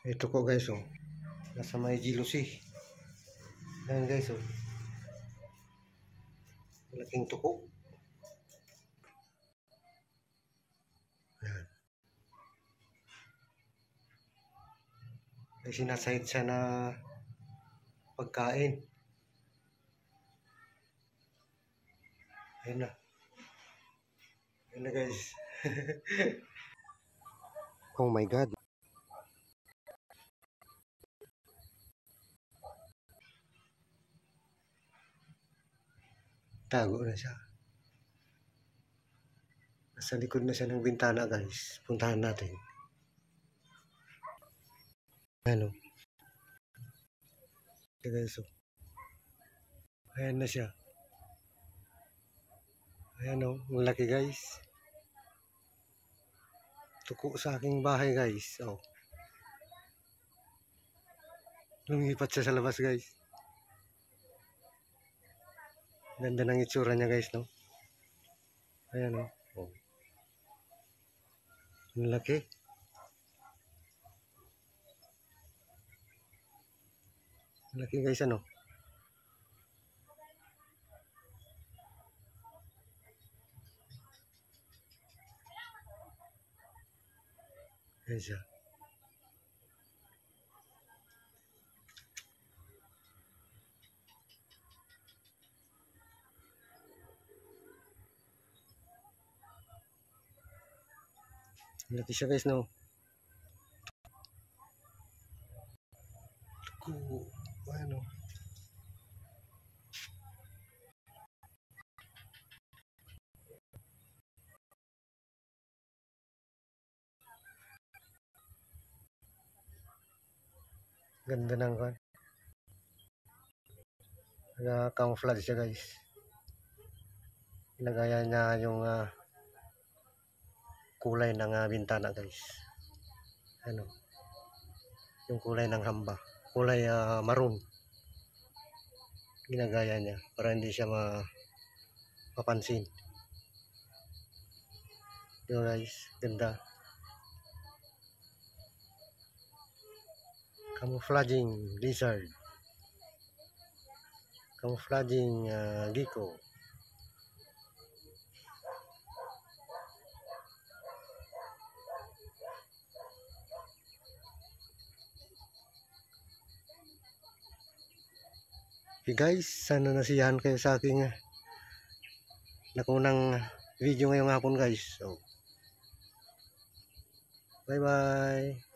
Ito ko guys, oh. Nasa may GLC. Ayan guys, oh. Malaking tuko. Ayan. May sinasahid siya na pagkain. Ayan na. Ayan na guys. Oh my God. Tago na siya. Nasa likod na siya ng bintana guys. Puntahan natin. Ayan, oh. Ayan guys, oh. Ayan na siya. Ayan, oh. Ang laki guys. Tuko sa aking bahay guys. Oh. Lumipat siya sa labas guys. Ganda ng itsura niya guys, no? Ayan, oh. Oh. Ang laki. Ang laki guys, ano? Ayan siya. Ang laki siya guys, no? Tuko. Ayan, oh. Ganda ng kan. Naka-camouflage siya guys. Ilagayan niya yung kulay ng bintana guys. Ano? Yung kulay ng hamba. Kulay maroon. Ginagaya niya para hindi siya mapapansin. Yo guys, ganda. Camouflaging lizard. Camouflaging gecko. Okay guys, sana nasiyahan kayo sa aking nakunang video ngayong hapon guys. So, bye bye.